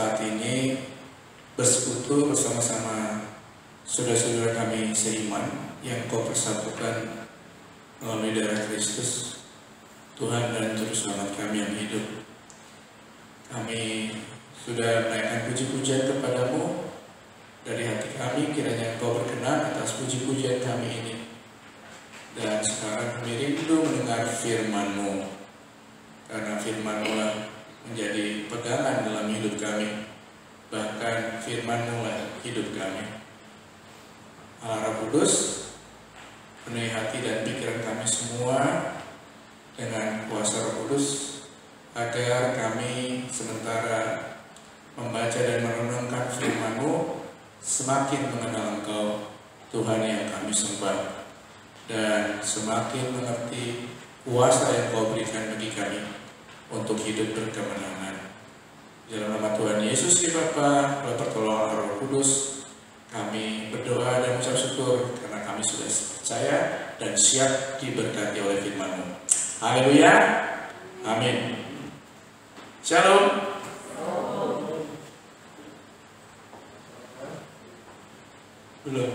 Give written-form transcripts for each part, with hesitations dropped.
saat ini bersekutu bersama-sama saudara-saudara kami seiman yang Kau persatukan melalui darah Kristus, Tuhan dan Juru Selamat kami yang hidup. Kami sudah menaikkan puji-pujian kepadamu dari hati kami, kiranya Engkau berkenan atas puji-pujian kami ini. Dan sekarang kami rindu mendengar firman-Mu, karena firman-Mu lah menjadi pegangan dalam hidup kami. Bahkan firman-Mu lah hidup kami. Allah Roh Kudus, penuhi hati dan pikiran kami semua dengan kuasa Roh Kudus, agar kami sementara membaca dan merenungkan firman-Mu semakin mengenal Engkau, Tuhan yang kami sembah, dan semakin mengerti kuasa yang Kau berikan bagi kami untuk hidup berkemenangan. Dalam nama Tuhan Yesus di Bapa, oleh pertolongan Roh Kudus, kami berdoa dan mengucap syukur karena kami sudah percaya dan siap diberkati oleh firman-Mu. Haleluya, amin. Shalom. Belum.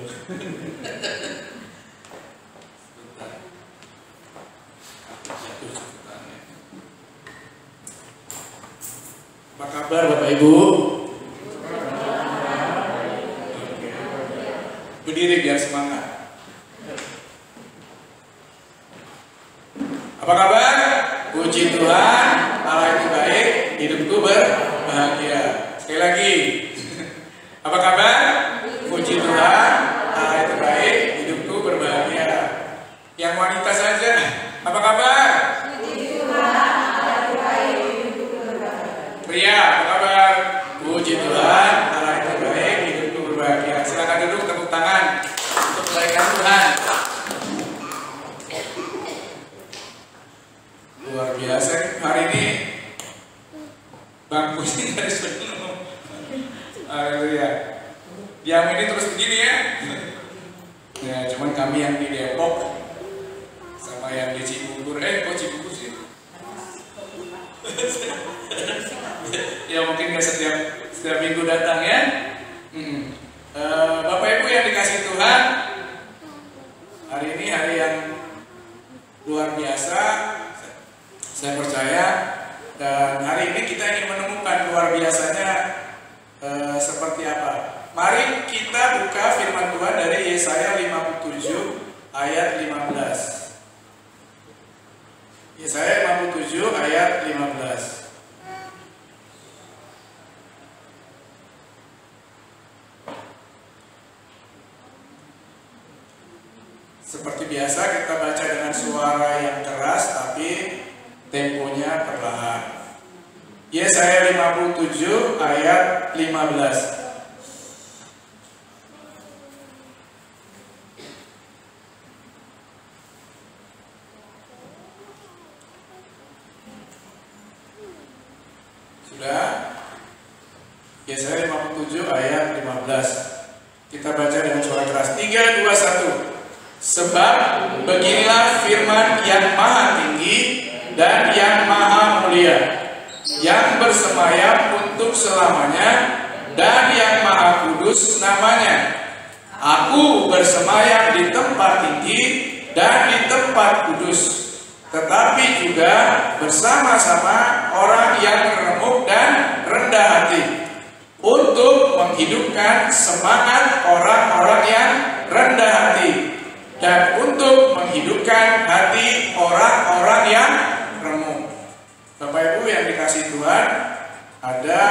Apa kabar Bapak Ibu? Berdiri biar semangat. Apa kabar? Puji Tuhan, Allah itu baik, hidupku berbahagia. Sekali lagi. Apa kabar? Puji Tuhan, Allah itu baik, hidupku berbahagia. Yang wanita saja, apa kabar? Puji Tuhan, Allah itu baik, hidupku berbahagia. Pria, apa kabar? Puji Tuhan, Allah itu baik, hidupku berbahagia. Silakan duduk, tepuk tangan untuk kebaikan Tuhan. Luar biasa hari ini bangkunya dari sebelum. Haleluya. Diam ini terus begini ya. Ya, cuman kami yang di Depok sama yang di Cibubur, kok Cibubur sih? Ya mungkin nggak setiap minggu datang ya. Bapak Ibu yang dikasih Tuhan, hari ini hari yang luar biasa, saya percaya. Dan hari ini kita ingin menemukan luar biasanya seperti apa. Mari kita buka firman Tuhan dari Yesaya 57 ayat 15. Yesaya 57 ayat 15. Seperti biasa kita baca dengan suara yang keras tapi temponya perlahan. Yesaya 57 ayat 15. Sudah? Yesaya 57 ayat 15. Kita baca dengan suara keras. 3, 2, 1. Sebab beginilah firman yang maha tinggi dan yang maha mulia, yang bersemayam untuk selamanya dan yang maha kudus namanya. Aku bersemayam di tempat tinggi dan di tempat kudus, tetapi juga bersama-sama orang yang remuk dan rendah hati, untuk menghidupkan semangat orang-orang yang rendah hati, dan untuk menghidupkan hati orang-orang yang remuk. Bapak Ibu yang dikasih Tuhan, ada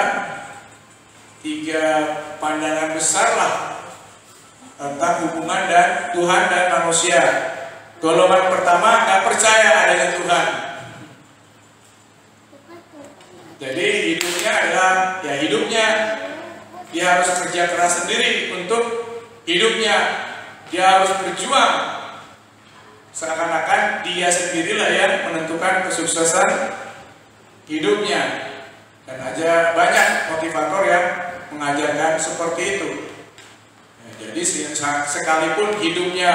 3 pandangan besar lah tentang hubungan dan Tuhan dan manusia. Golongan pertama nggak percaya adanya Tuhan. Jadi hidupnya adalah ya hidupnya dia harus kerja keras sendiri untuk hidupnya. Dia harus berjuang. Seakan-akan dia sendirilah yang menentukan kesuksesan hidupnya. Dan aja banyak motivator yang mengajarkan seperti itu. Jadi sekalipun hidupnya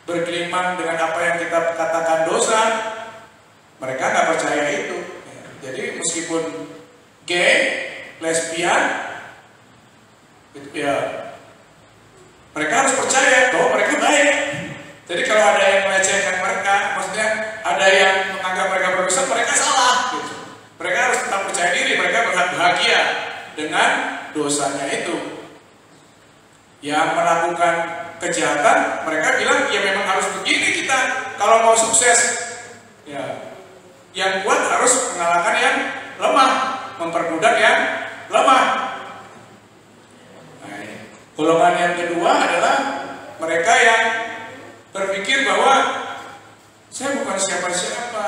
bergelimang dengan apa yang kita katakan dosa, mereka nggak percaya itu. Jadi meskipun gay, lesbian, itu ya mereka harus percaya bahwa mereka baik. Jadi kalau ada yang melecehkan mereka, maksudnya ada yang menganggap mereka berdosa, mereka salah gitu. Mereka harus tetap percaya diri, mereka berhak bahagia dengan dosanya itu. Yang melakukan kejahatan, mereka bilang ya memang harus begini kita kalau mau sukses. Ya, yang kuat harus mengalahkan yang lemah, memperbudak yang lemah. Nah, golongan yang kedua adalah mereka yang berpikir bahwa saya bukan siapa-siapa,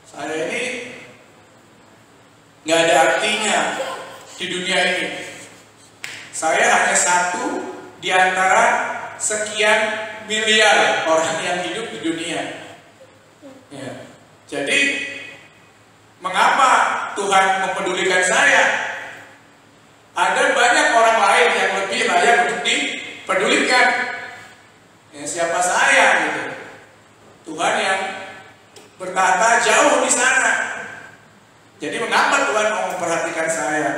saya ini nggak ada artinya di dunia ini. Saya hanya satu di antara sekian miliar orang yang hidup di dunia. Ya. Jadi mengapa Tuhan mempedulikan saya? Ada banyak orang lain yang lebih layak untuk dipedulikan. Ya, siapa saya gitu? Tuhan yang bertahta jauh di sana. Jadi mengapa Tuhan mau memperhatikan saya?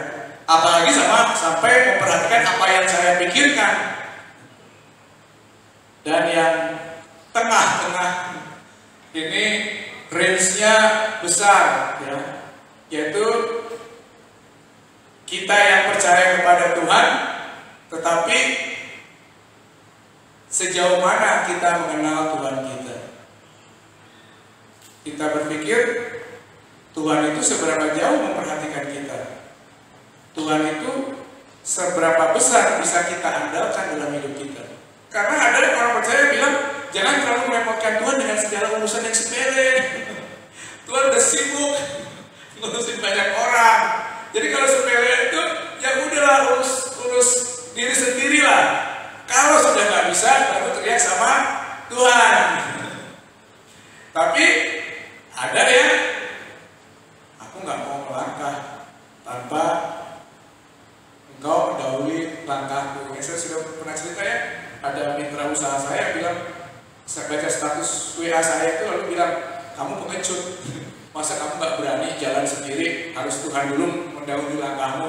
Apalagi sampai memperhatikan apa yang saya pikirkan. Dan yang tengah-tengah ini range-nya besar, ya, yaitu kita yang percaya kepada Tuhan, tetapi sejauh mana kita mengenal Tuhan kita. Kita berpikir Tuhan itu seberapa jauh memperhatikan kita. Tuhan itu seberapa besar bisa kita andalkan dalam hidup kita. Karena ada orang percaya bilang, jangan terlalu merepotkan Tuhan dengan segala urusan yang sepele. Tuhan udah sibuk ngurusin banyak orang. Jadi kalau sepele itu, ya udahlah urus diri sendirilah. Kalau sudah nggak bisa, baru teriak sama Tuhan. Tapi ada ya, aku nggak mau melangkah tanpa Engkau dahului langkahku. Saya sudah pernah cerita ya, ada mitra usaha saya bilang, saya baca status WA saya itu lalu bilang, kamu pengecut, masa kamu nggak berani jalan sendiri, harus Tuhan dulu mendahului langkahmu.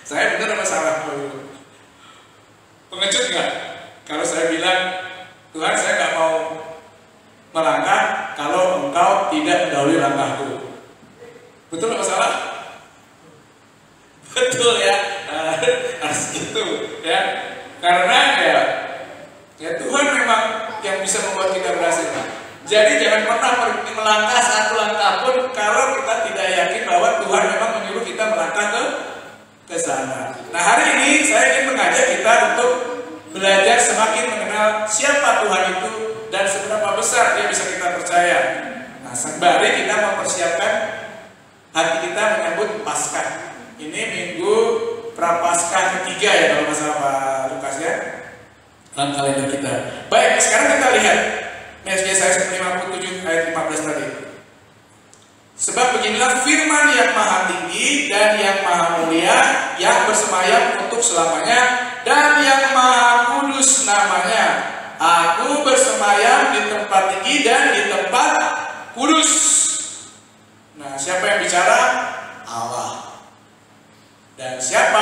Saya benar apa salah? Pengecut nggak? Kalau saya bilang, Tuhan saya nggak mau melangkah kalau Engkau tidak mendahului langkahku. Betul apa salah? Betul ya, harus gitu ya. Karena ya Tuhan memang yang bisa membuat kita berhasil. Jadi jangan pernah melangkah satu langkah pun kalau kita tidak yakin bahwa Tuhan memang menyuruh kita melangkah ke sana. Nah, hari ini saya ingin mengajak kita untuk belajar semakin mengenal siapa Tuhan itu dan seberapa besar Dia bisa kita percaya. Nah, sembari kita mempersiapkan hati kita menyambut Paskah. Ini minggu Prapaskah ketiga ya kalau masalah Pak Lukas ya, dalam kalender kita. Baik, sekarang kita lihat Yesaya 57 ayat 15 tadi. Sebab beginilah firman yang maha tinggi dan yang maha mulia, yang bersemayam untuk selamanya, dan yang maha kudus namanya. Aku bersemayam di tempat tinggi dan di tempat kudus. Nah, siapa yang bicara? Allah. Dan siapa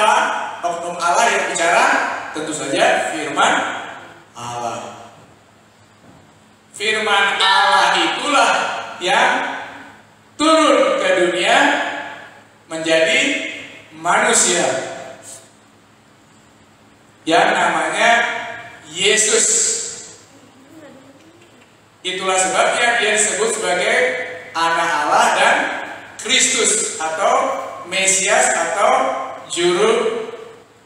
oknum Allah yang bicara? Tentu saja firman Allah. Firman Allah itulah yang turun ke dunia menjadi manusia, yang namanya Yesus. Itulah sebabnya Dia disebut sebagai anak Allah dan Kristus atau Mesias atau Juru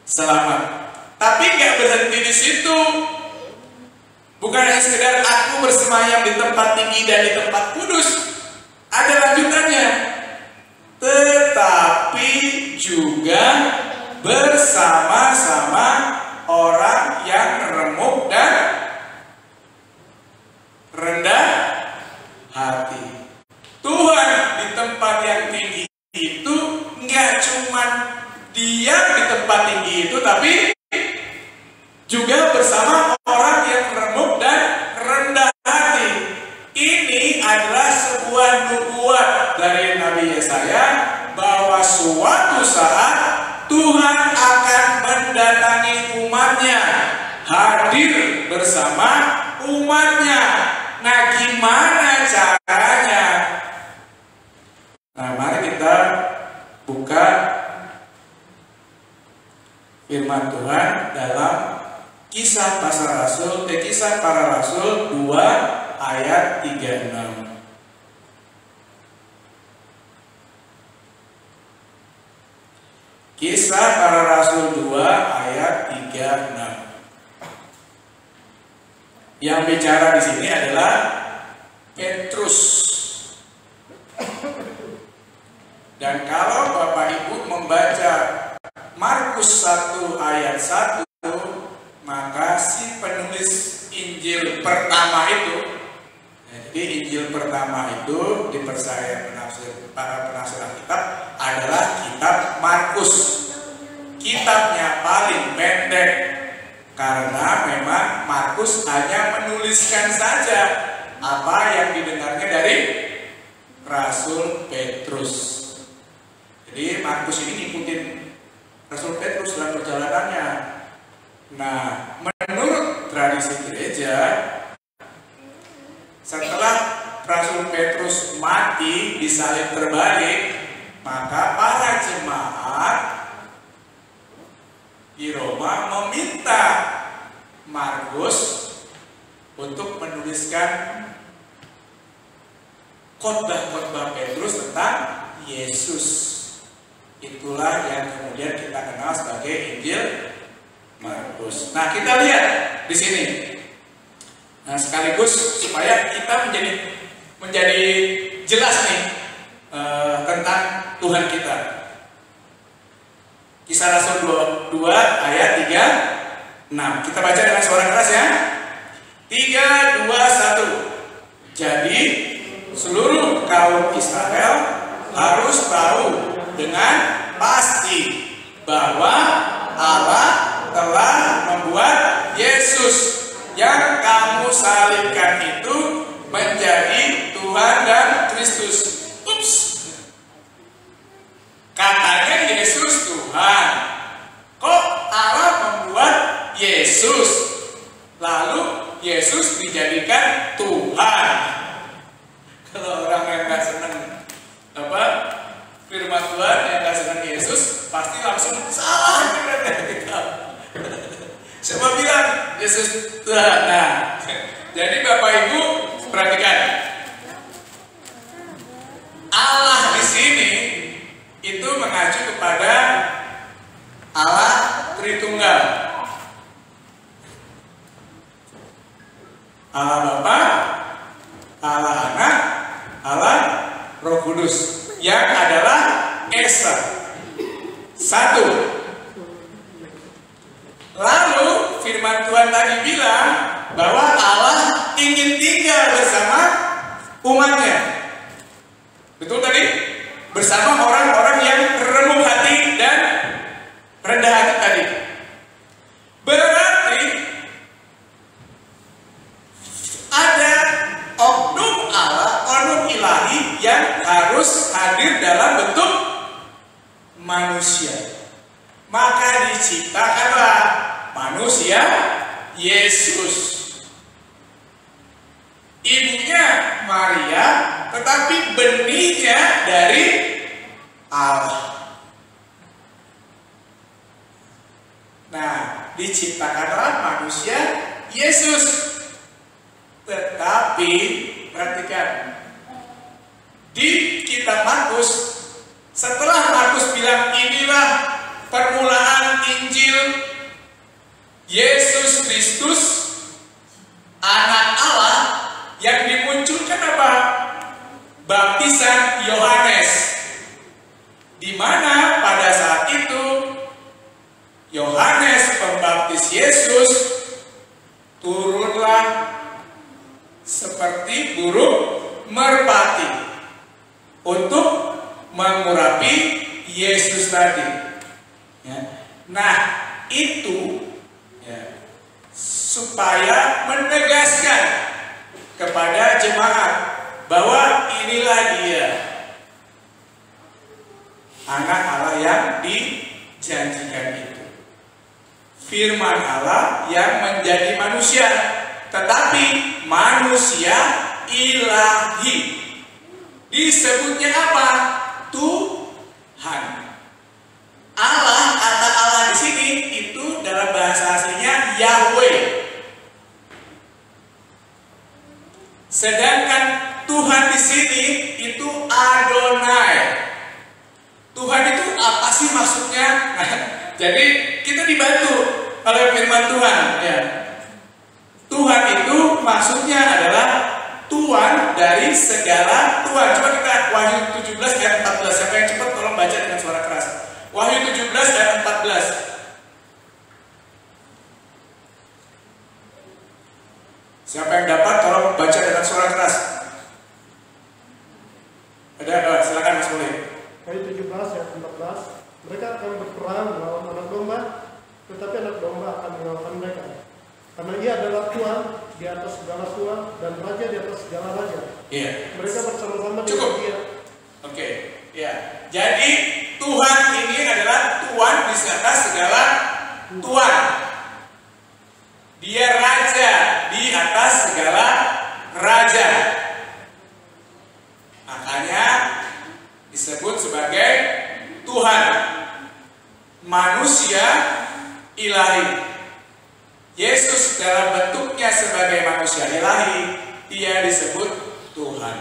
Selamat. Tapi nggak berhenti di situ. Bukan hanya sekedar aku bersemayam di tempat tinggi dan di tempat kudus. Ada lanjutannya. Tetapi juga bersama-sama orang yang remuk dan rendah hati. Tuhan di tempat yang tinggi itu nggak cuman diam di tempat tinggi itu, tapi juga bersama orang yang remuk dan rendah hati. Ini adalah sebuah nubuat dari Nabi Yesaya. bahwa suatu saat Tuhan akan mendatangi umatnya, hadir bersama umatnya. Nah, gimana caranya? Nah, mari kita buka firman Tuhan dalam Kisah Para Rasul 2 ayat 36. Kisah Para Rasul 2 ayat 36. Yang bicara di sini adalah Petrus. Dan kalau Bapak Ibu membaca Markus 1 ayat 1, maka si penulis Injil pertama itu, jadi Injil pertama itu dipercaya para penafsir kitab adalah kitab Markus. Kitabnya paling pendek karena memang Markus hanya menuliskan saja apa yang didengarnya dari Rasul Petrus. Jadi Markus ini ngikutin Rasul Petrus dalam perjalanannya. Nah, menurut tradisi gereja, setelah Rasul Petrus mati disalib terbalik, maka para jemaat di Roma meminta Markus untuk menuliskan khotbah-khotbah Petrus tentang Yesus. Itulah yang kemudian kita kenal sebagai Injil Markus. Nah, kita lihat di sini. Nah, sekaligus supaya kita menjadi jelas nih tentang Tuhan kita. Kisah Rasul 2 ayat 36. Kita baca dengan suara keras ya. 3, 2, 1. Jadi seluruh kaum Israel harus tahu dengan pasti bahwa Allah telah membuat Yesus yang kamu salibkan itu menjadi Tuhan dan Kristus. Ups. Katanya Yesus Tuhan. Kok Allah membuat Yesus? Lalu Yesus dijadikan Tuhan. Kalau orang yang gak senang firman Tuhan, yang gak senang Yesus, pasti langsung salah. Siapa bilang Yesus Tuhan? Nah, jadi Bapak Ibu perhatikan, Allah di sini itu mengacu kepada Allah Tritunggal, Allah Bapa, Allah Anak, Allah Roh Kudus, yang adalah Esa, satu. Lalu firman Tuhan tadi bilang bahwa Allah ingin tinggal bersama umatnya. Betul tadi? Bersama orang-orang yang remuk hati dan rendah hati tadi. Berarti ada oknum Allah, oknum ilahi yang harus hadir dalam bentuk manusia. Maka diciptakanlah manusia Yesus. Ibunya Maria, tetapi benihnya dari Allah. Nah, diciptakanlah manusia Yesus. Tetapi perhatikan, di kitab Markus, setelah Markus bilang inilah permulaan Injil Yesus Kristus, Anak Allah, yang dimunculkan apa? Baptisan Yohanes, di mana pada saat itu Yohanes pembaptis Yesus turunlah seperti burung merpati untuk mengurapi Yesus tadi. Ya. Nah, itu ya, supaya menegaskan kepada jemaat bahwa inilah dia. anak Allah yang dijanjikan itu. Firman Allah yang menjadi manusia, tetapi manusia ilahi. Disebutnya apa? Tuhan. Allah, kata Allah di sini itu dalam bahasa aslinya Yahweh. Sedangkan Tuhan di sini itu Adonai. Tuhan itu apa sih maksudnya? Nah, jadi kita dibantu oleh firman Tuhan. Ya. Tuhan itu maksudnya adalah Tuhan dari segala Tuhan. Coba kita Wahyu 17 ayat 14. Siapa yang cepat tolong baca dengan suara keras. Wahyu 17 ayat 14. Siapa yang dapat tolong baca dengan suara keras. Ada, silakan Mas Mulai. Wahyu 17 ayat 14. Mereka akan berperang melawan anak domba, tetapi anak domba akan mengalahkan mereka. Karena ia adalah Tuhan di atas segala Tuhan dan Raja di atas segala Raja. Iya. Mereka bersama-sama Cukup. dengan dia. Oke, ya. Jadi Tuhan ini adalah Tuhan di atas segala Tuhan. Dia Raja di atas segala Raja. Makanya disebut sebagai Tuhan. Manusia ilahi. Yesus dalam bentuknya sebagai manusia ilahi, dia disebut Tuhan.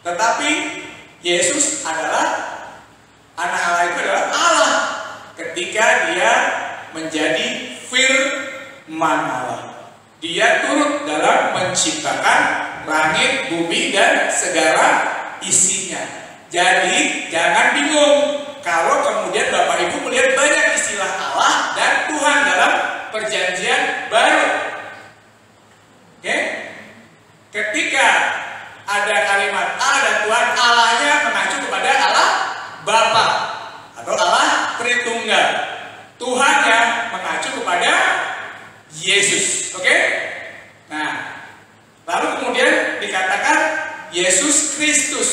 Tetapi Yesus adalah anak Allah, itu adalah Allah ketika dia menjadi firman Allah. Dia turut dalam menciptakan langit, bumi, dan segala isinya. Jadi jangan bingung kalau kemudian Bapak Ibu melihat banyak istilah Allah dan Tuhan dalam perjanjian baru. Oke? Ketika ada kalimat Allah dan Tuhan, Allahnya mengacu kepada Allah Bapa atau Allah Tritunggal. Tuhannya mengacu kepada Yesus. Oke? Nah, lalu kemudian dikatakan Yesus Kristus.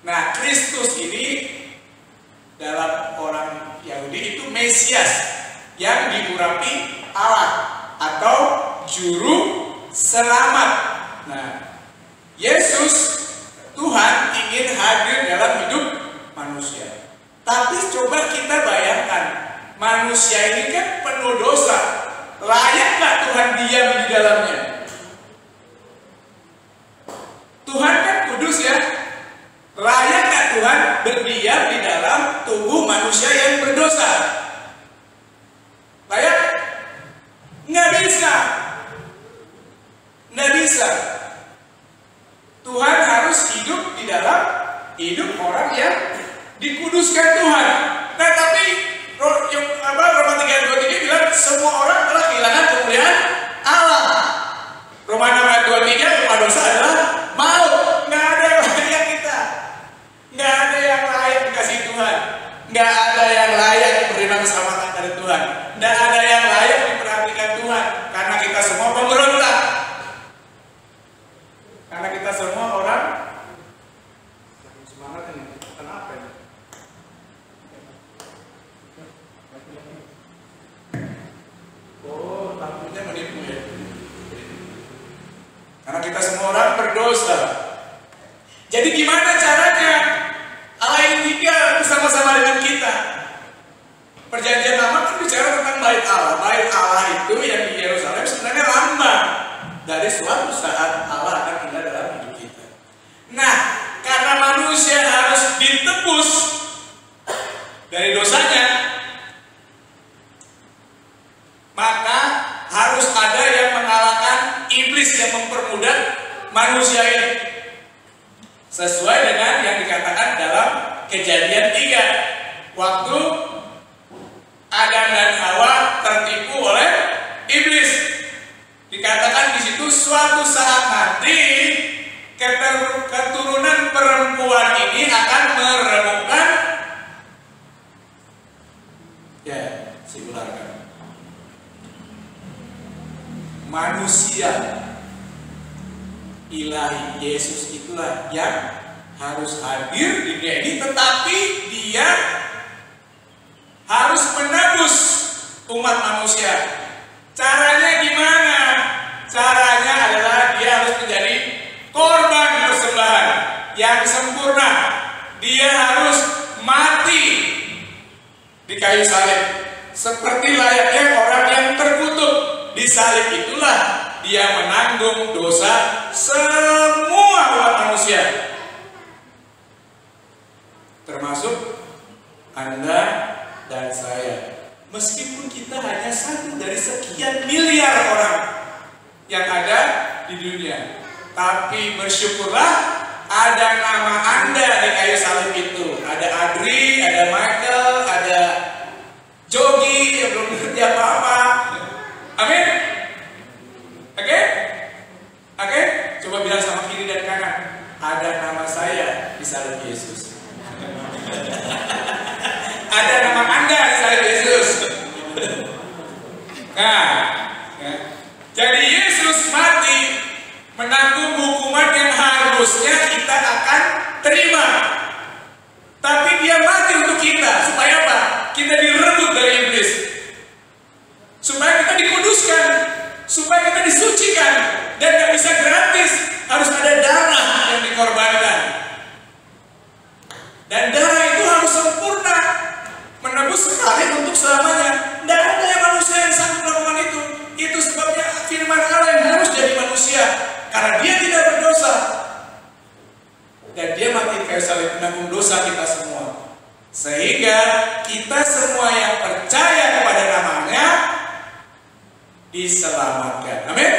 Nah, Kristus ini dalam orang Yahudi itu Mesias yang diurapi Allah atau juru selamat. Nah, Yesus Tuhan ingin hadir dalam hidup manusia. Tapi coba kita bayangkan, manusia ini kan penuh dosa. Layak nggak Tuhan diam di dalamnya? Tuhan kan kudus ya. Layak nggak Tuhan berdiam di dalam tubuh manusia yang berdosa? Layak? Nggak bisa. Nggak bisa. Tuhan harus hidup di dalam hidup orang yang dikuduskan Tuhan. Nah, tapi Roma 3:23 bilang semua orang telah kehilangan kemuliaan Allah. Roma 6:23 rumah dosa adalah maut. Nggak ada yang layak kita. Nggak ada yang layak dikasih Tuhan. Nggak ada yang layak menerima keselamatan dari Tuhan. Nggak ada yang layak diperhatikan Tuhan. Karena kita semua pemberontak. Karena kita semua orang semangat ini. Kenapa ini? Oh, lampunya menipu ya. Karena kita semua orang berdosa. Jadi gimana caranya Allah yang tinggal bersama-sama dengan kita? Perjanjian Lama kan bicara tentang bait Allah. Bait Allah itu yang di Yerusalem sebenarnya lambang dari suatu saat Allah akan tinggal dalam hidup kita. Nah, karena manusia harus ditebus dari dosanya, maka harus ada yang mengalahkan iblis yang mempermudah manusia ini. Sesuai dengan yang dikatakan dalam Kejadian 3, waktu Adam dan Hawa tertipu oleh iblis. Dikatakan di situ suatu saat nanti keturunan perempuan ini akan meremukkan singular kan, manusia ilahi. Yesus itulah yang harus hadir di dunia ini, tetapi dia di kayu salib. Seperti layaknya orang yang terkutuk, di salib itulah dia menanggung dosa semua umat manusia, termasuk Anda dan saya. Meskipun kita hanya satu dari sekian miliar orang yang ada di dunia, tapi bersyukurlah ada nama Anda di kayu salib itu. Ada Adri, ada Michael, ada Jogi yang belum ngerti apa-apa. Amin. Oke? Oke? Coba bilang sama kiri dan kanan, ada nama saya di salib Yesus. Ada nama Anda di salib Yesus. Nah, ya. Jadi Yesus mati menanggung hukuman yang harusnya kita akan terima. Tapi dia mati untuk kita. Supaya apa? Kita direbut dari iblis. Supaya kita dikuduskan. Supaya kita disucikan. Dan gak bisa gratis. Harus ada darah yang dikorbankan. Dan darah itu harus sempurna. Menebus sekali untuk selamanya. Tidak ada yang manusia yang sanggup melakukan itu. Itu sebabnya firman Allah yang harus jadi manusia. Karena dia tidak berdosa. Dan dia mati kayu salib menanggung dosa kita semua. Sehingga kita semua yang percaya kepada namanya diselamatkan. Amin.